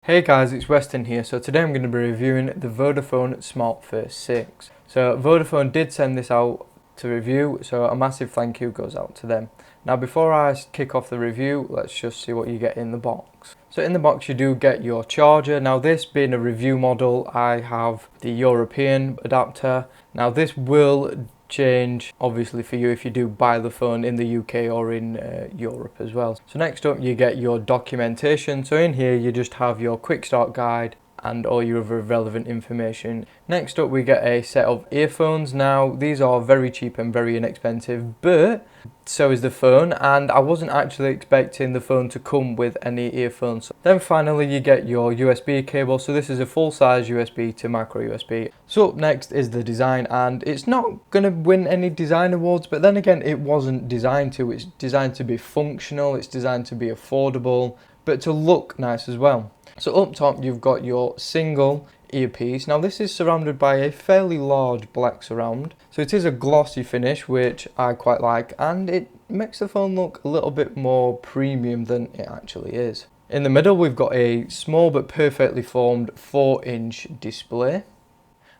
Hey guys, it's Weston here. So today I'm going to be reviewing the Vodafone Smart First 6. So Vodafone did send this out to review, so a massive thank you goes out to them. Now before I kick off the review, let's just see what you get in the box. So in the box you do get your charger. Now this being a review model, I have the European adapter. Now this will change obviously for you if you do buy the phone in the UK or in Europe as well. So next up you get your documentation. So in here you just have your quick start guide and all your other relevant information. Next up we get a set of earphones. Now these are very cheap and very inexpensive, but so is the phone, and I wasn't actually expecting the phone to come with any earphones. Then finally you get your USB cable. So this is a full-size USB to micro USB. So up next is the design, and it's not going to win any design awards, but then again it wasn't designed to. It's designed to be functional, it's designed to be affordable, but to look nice as well. So up top you've got your single earpiece. Now this is surrounded by a fairly large black surround, so it is a glossy finish which I quite like, and it makes the phone look a little bit more premium than it actually is. In the middle we've got a small but perfectly formed 4-inch display.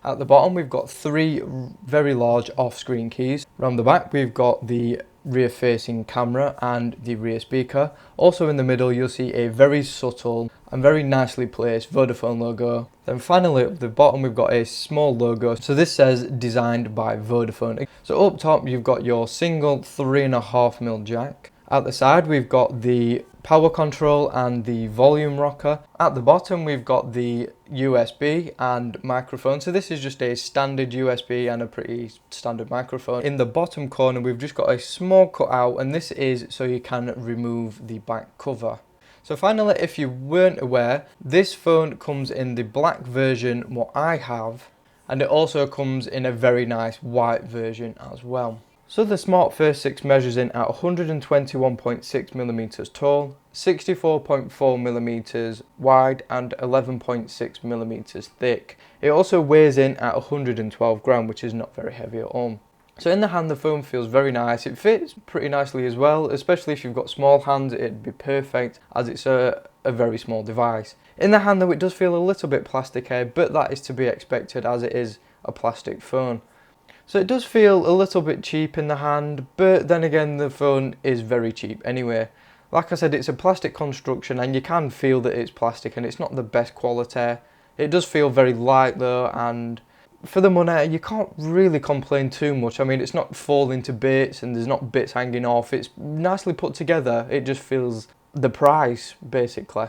At the bottom we've got three very large off-screen keys. Around the back we've got the rear facing camera and the rear speaker. Also in the middle you'll see a very subtle and very nicely placed Vodafone logo. Then finally at the bottom we've got a small logo. So this says designed by Vodafone. So up top you've got your single 3.5mm jack. At the side we've got the power control and the volume rocker. At the bottom we've got the USB and microphone. So this is just a standard USB and a pretty standard microphone. In the bottom corner we've just got a small cutout, and this is so you can remove the back cover. So finally, if you weren't aware, this phone comes in the black version what I have, and it also comes in a very nice white version as well. So the Smart First 6 measures in at 121.6mm tall, 64.4mm wide and 11.6mm thick. It also weighs in at 112 grams, which is not very heavy at all. So in the hand the phone feels very nice. It fits pretty nicely as well, especially if you've got small hands it'd be perfect, as it's a very small device. In the hand though it does feel a little bit plasticky, but that is to be expected as it is a plastic phone. So it does feel a little bit cheap in the hand, but then again the phone is very cheap anyway. Like I said, it's a plastic construction and you can feel that it's plastic and it's not the best quality. It does feel very light though, and for the money you can't really complain too much. I mean, it's not falling to bits and there's not bits hanging off. It's nicely put together. It just feels the price basically.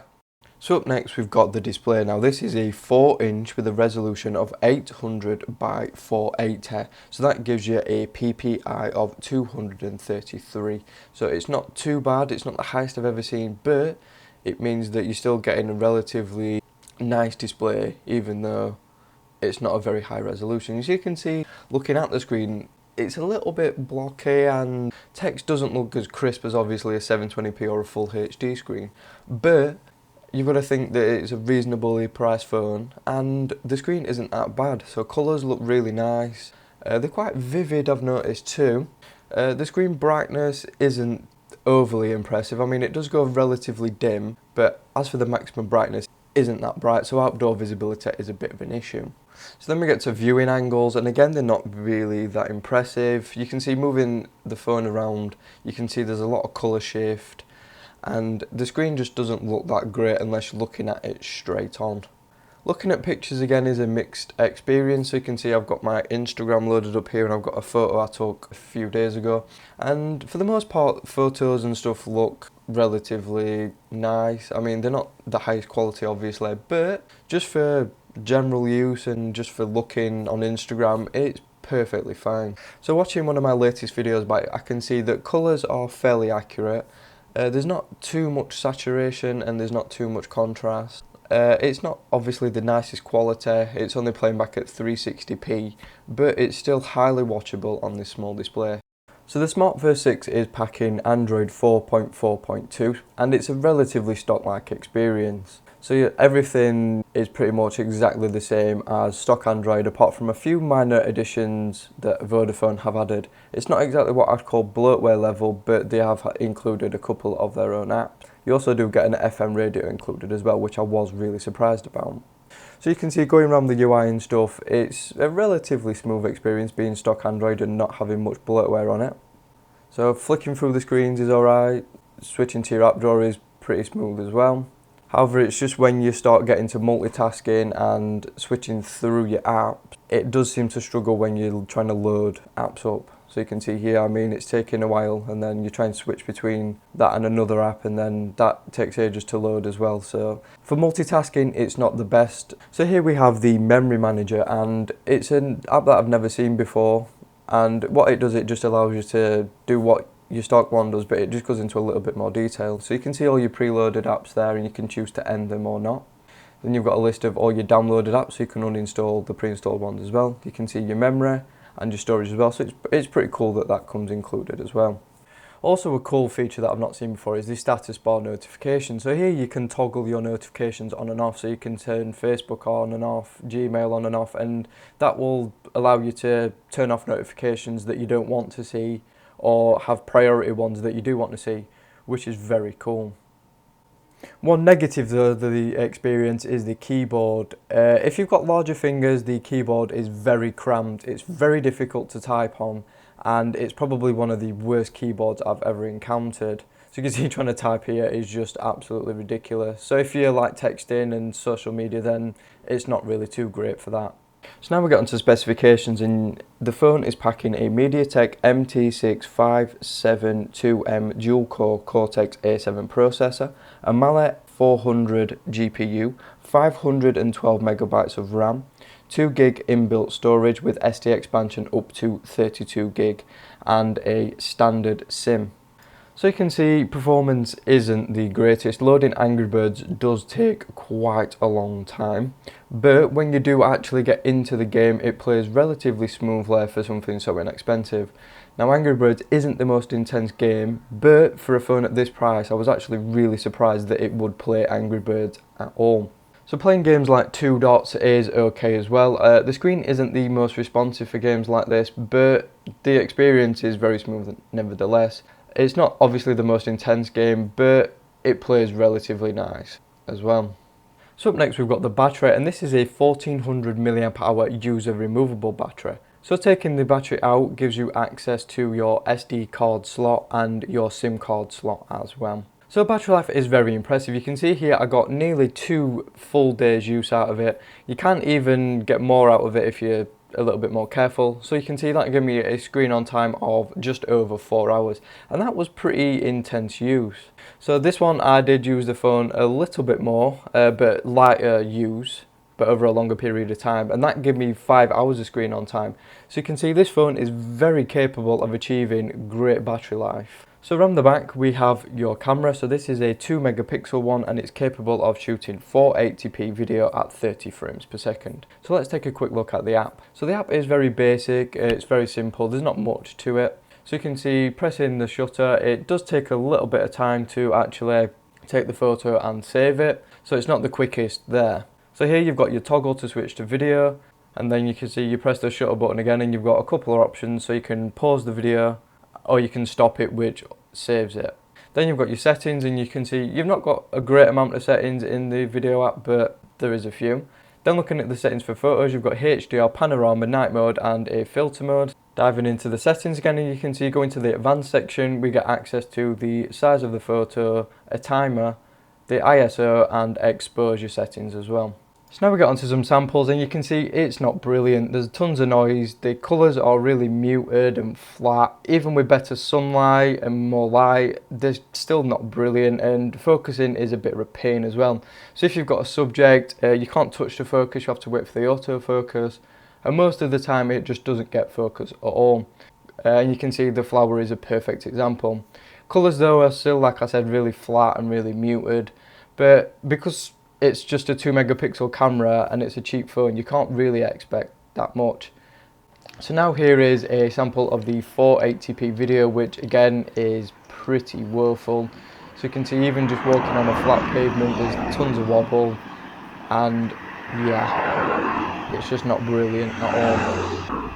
So up next we've got the display. Now this is a 4-inch with a resolution of 800 by 480. So that gives you a PPI of 233. So it's not too bad, it's not the highest I've ever seen, but it means that you're still getting a relatively nice display even though it's not a very high resolution. As you can see looking at the screen, it's a little bit blocky and text doesn't look as crisp as obviously a 720p or a full HD screen, but you've got to think that it's a reasonably priced phone and the screen isn't that bad. So colours look really nice. They're quite vivid, I've noticed too. The screen brightness isn't overly impressive. I mean, it does go relatively dim, but as for the maximum brightness, isn't that bright, so outdoor visibility is a bit of an issue. So then we get to viewing angles, and again they're not really that impressive. You can see moving the phone around, you can see there's a lot of colour shift, and the screen just doesn't look that great unless you're looking at it straight on. Looking at pictures again is a mixed experience. So you can see I've got my Instagram loaded up here and I've got a photo I took a few days ago, and for the most part photos and stuff look relatively nice. I mean, they're not the highest quality obviously, but just for general use and just for looking on Instagram it's perfectly fine. So watching one of my latest videos back, I can see that colours are fairly accurate. There's not too much saturation and there's not too much contrast. It's not obviously the nicest quality, it's only playing back at 360p, but it's still highly watchable on this small display. So the Smart First 6 is packing Android 4.4.2 and it's a relatively stock-like experience. So yeah, everything is pretty much exactly the same as stock Android, apart from a few minor additions that Vodafone have added. It's not exactly what I'd call bloatware level, but they have included a couple of their own apps. You also do get an FM radio included as well, which I was really surprised about. So you can see going around the UI and stuff, it's a relatively smooth experience being stock Android and not having much bloatware on it. So flicking through the screens is alright, switching to your app drawer is pretty smooth as well. However, it's just when you start getting to multitasking and switching through your apps, it does seem to struggle when you're trying to load apps up. So you can see here, I mean, it's taking a while, and then you try and switch between that and another app, and then that takes ages to load as well. So for multitasking, it's not the best. So here we have the memory manager, and it's an app that I've never seen before. And what it does, it just allows you to do what your stock one does, but it just goes into a little bit more detail. So you can see all your preloaded apps there, and you can choose to end them or not. Then you've got a list of all your downloaded apps, so you can uninstall the pre-installed ones as well. You can see your memory and your storage as well, so it's pretty cool that that comes included as well. Also, a cool feature that I've not seen before is the status bar notification. So here you can toggle your notifications on and off, so you can turn Facebook on and off, Gmail on and off, and that will allow you to turn off notifications that you don't want to see or have priority ones that you do want to see, which is very cool. One negative though, the experience is the keyboard. If you've got larger fingers, the keyboard is very cramped. It's very difficult to type on, and it's probably one of the worst keyboards I've ever encountered. So you can see trying to type here is just absolutely ridiculous. So if you're like texting and social media, then it's not really too great for that. So now we get onto specifications, and the phone is packing a MediaTek MT6 572M dual-core Cortex A7 processor, a Mali 400 GPU, 512 megabytes of RAM, 2 gig inbuilt storage with SD expansion up to 32 gig, and a standard SIM. So you can see performance isn't the greatest. Loading Angry Birds does take quite a long time, but when you do actually get into the game, it plays relatively smoothly for something so inexpensive. Now, Angry Birds isn't the most intense game, but for a phone at this price, I was actually really surprised that it would play Angry Birds at all. So playing games like Two Dots is okay as well. The screen isn't the most responsive for games like this, but the experience is very smooth nevertheless. It's not obviously the most intense game, but it plays relatively nice as well. So up next we've got the battery, and this is a 1400 mAh user removable battery. So taking the battery out gives you access to your SD card slot and your SIM card slot as well. So battery life is very impressive. You can see here I got nearly 2 full days use out of it. You can even get more out of it if you're a little bit more careful. So you can see that gave me a screen on time of just over 4 hours, and that was pretty intense use. So this one I did use the phone a little bit more, but lighter use, but over a longer period of time, and that gave me 5 hours of screen on time. So you can see this phone is very capable of achieving great battery life. So around the back we have your camera. So this is a 2 megapixel one, and it's capable of shooting 480p video at 30 frames per second. So let's take a quick look at the app. So the app is very basic, it's very simple, there's not much to it. So you can see pressing the shutter, it does take a little bit of time to actually take the photo and save it, so it's not the quickest there. So here you've got your toggle to switch to video, and then you can see you press the shutter button again, and you've got a couple of options. So you can pause the video, or you can stop it, which saves it. Then you've got your settings, and you can see you've not got a great amount of settings in the video app, but there is a few. Then looking at the settings for photos, you've got HDR, panorama, night mode, and a filter mode. Diving into the settings again, and you can see going to the advanced section, we get access to the size of the photo, a timer, the ISO, and exposure settings as well. So now we get onto some samples, and you can see it's not brilliant. There's tons of noise, the colours are really muted and flat. Even with better sunlight and more light, they're still not brilliant, and focusing is a bit of a pain as well. So if you've got a subject, you can't touch the focus, you have to wait for the autofocus, and most of the time it just doesn't get focus at all. And you can see the flower is a perfect example. Colours though are still, like I said, really flat and really muted, but because it's just a 2 megapixel camera and it's a cheap phone, you can't really expect that much. So now here is a sample of the 480p video, which again is pretty woeful. So you can see even just walking on a flat pavement, there's tons of wobble, and yeah, it's just not brilliant at all.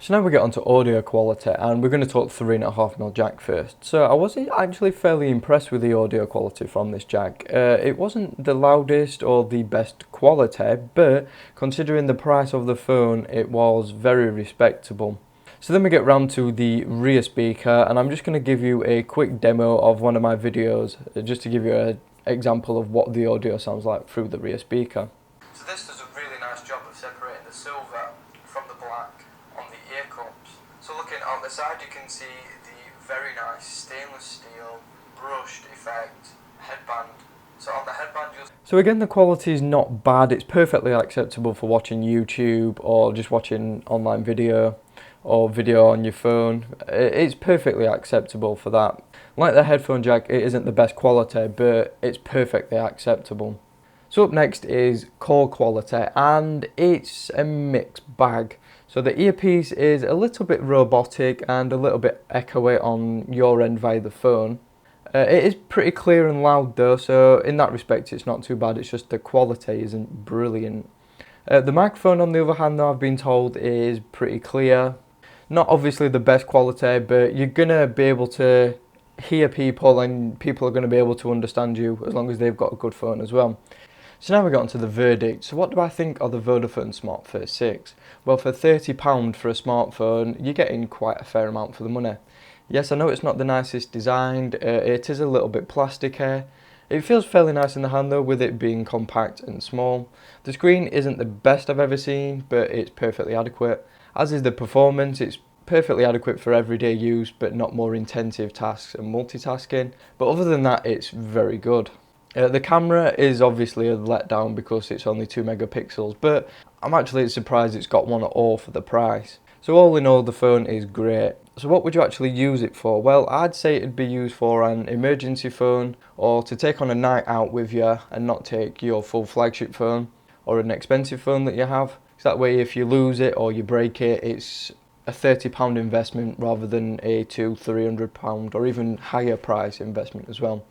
So now we get onto audio quality, and we're going to talk 3.5mm jack first. So I was actually fairly impressed with the audio quality from this jack. It wasn't the loudest or the best quality, but considering the price of the phone, it was very respectable. So then we get round to the rear speaker, and I'm just going to give you a quick demo of one of my videos, just to give you an example of what the audio sounds like through the rear speaker. So this does a really nice job of separating the silver from the black on the ear cups. So looking on the side, you can see the very nice stainless steel brushed effect headband. So on the headband So again, the quality is not bad. It's perfectly acceptable for watching YouTube or just watching online video or video on your phone. It's perfectly acceptable for that. Like the headphone jack, it isn't the best quality, but it's perfectly acceptable. So up next is call quality, and it's a mixed bag. So the earpiece is a little bit robotic and a little bit echoey on your end via the phone. It is pretty clear and loud though, so in that respect it's not too bad. It's just the quality isn't brilliant. The microphone on the other hand, though, I've been told is pretty clear. Not obviously the best quality, but you're gonna be able to hear people and people are going to be able to understand you as long as they've got a good phone as well. So now we got onto the verdict. So what do I think of the Vodafone Smart First 6? Well, for £30 for a smartphone, you're getting quite a fair amount for the money. Yes, I know it's not the nicest designed, it is a little bit plasticky. It feels fairly nice in the hand though, with it being compact and small. The screen isn't the best I've ever seen, but it's perfectly adequate. As is the performance, it's perfectly adequate for everyday use, but not more intensive tasks and multitasking. But other than that, it's very good. The camera is obviously a letdown because it's only 2 megapixels, but I'm actually surprised it's got one at all for the price. So all in all, the phone is great. So what would you actually use it for? Well, I'd say it'd be used for an emergency phone, or to take on a night out with you and not take your full flagship phone or an expensive phone that you have. So that way if you lose it or you break it, it's a £30 investment rather than a £200-300 or even higher price investment as well.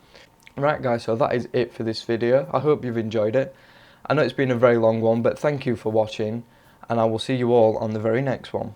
Right guys, so that is it for this video. I hope you've enjoyed it. I know it's been a very long one, but thank you for watching, and I will see you all on the very next one.